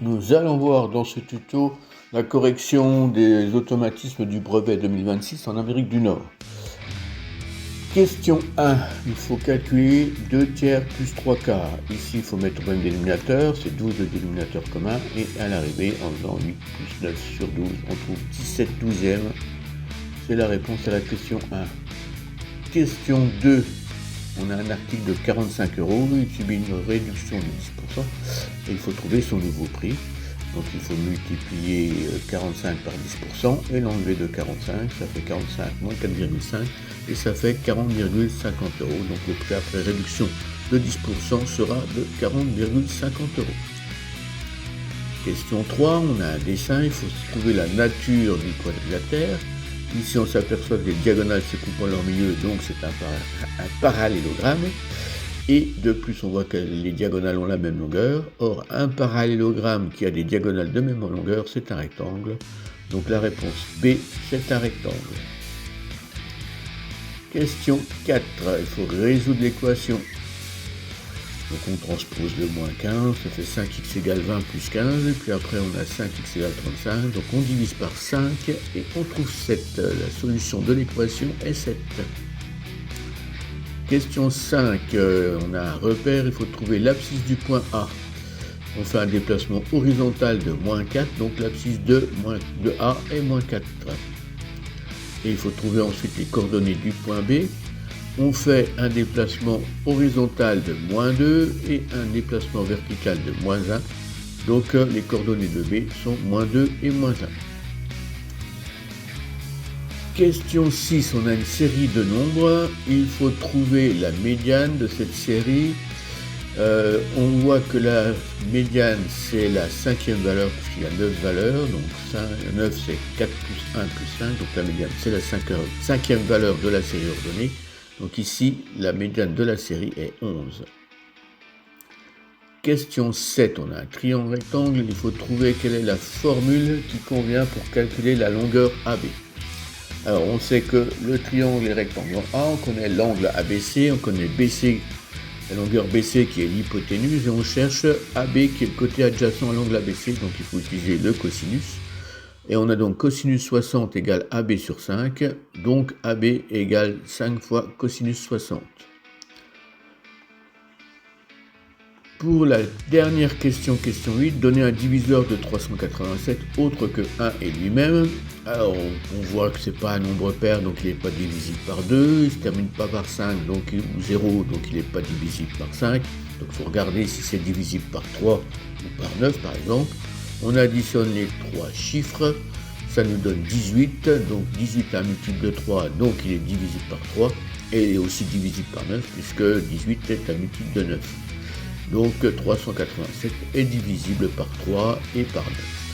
Nous allons voir dans ce tuto la correction des automatismes du brevet 2026 en Amérique du Nord. Question 1, il faut calculer 2 tiers plus 3 quarts. Ici, il faut mettre au même dénominateur, c'est 12 de dénominateur commun, et à l'arrivée, en faisant 8 plus 9 sur 12, on trouve 17 douzièmes. C'est la réponse à la question 1. Question 2, on a un article de 45 €, il subit une réduction de 10%, et il faut trouver son nouveau prix. Donc il faut multiplier 45 par 10% et l'enlever de 45, ça fait 45 moins 4,5 et ça fait 40,50 €. Donc le prix après réduction de 10% sera de 40,50 €. Question 3, on a un dessin, il faut trouver la nature du quadrilatère. Ici on s'aperçoit que les diagonales se coupent en leur milieu, donc c'est un parallélogramme. Et de plus, on voit que les diagonales ont la même longueur. Or, un parallélogramme qui a des diagonales de même longueur, c'est un rectangle. Donc la réponse B, c'est un rectangle. Question 4, il faut résoudre l'équation. Donc on transpose le moins 15, ça fait 5x égale 20 plus 15, et puis après on a 5x égale 35, donc on divise par 5 et on trouve 7. La solution de l'équation est 7. Question 5, on a un repère, il faut trouver l'abscisse du point A. On fait un déplacement horizontal de moins 4, donc l'abscisse de A est moins 4. Et il faut trouver ensuite les coordonnées du point B. On fait un déplacement horizontal de moins 2 et un déplacement vertical de moins 1. Donc les coordonnées de B sont moins 2 et moins 1. Question 6, on a une série de nombres, il faut trouver la médiane de cette série. On voit que la médiane c'est la cinquième valeur puisqu'il y a 9 valeurs, donc 9 c'est 4 plus 1 plus 5, donc la médiane c'est la cinquième valeur de la série ordonnée. Donc ici la médiane de la série est 11. Question 7, on a un triangle rectangle, il faut trouver quelle est la formule qui convient pour calculer la longueur AB. Alors on sait que le triangle est rectangle en A, on connaît l'angle ABC, on connaît BC, la longueur BC qui est l'hypoténuse, et on cherche AB qui est le côté adjacent à l'angle ABC, donc il faut utiliser le cosinus. Et on a donc cosinus 60 égale AB sur 5, donc AB égale 5 fois cosinus 60. Pour la dernière question, question 8, donner un diviseur de 387 autre que 1 et lui-même. Alors on voit que c'est pas un nombre pair, donc il n'est pas divisible par 2, il se termine pas par 5, ou 0, donc il n'est pas divisible par 5. Donc il faut regarder si c'est divisible par 3 ou par 9 par exemple. On additionne les trois chiffres, ça nous donne 18, donc 18 est un multiple de 3, donc il est divisible par 3, et il est aussi divisible par 9, puisque 18 est un multiple de 9. Donc 387 est divisible par 3 et par 9.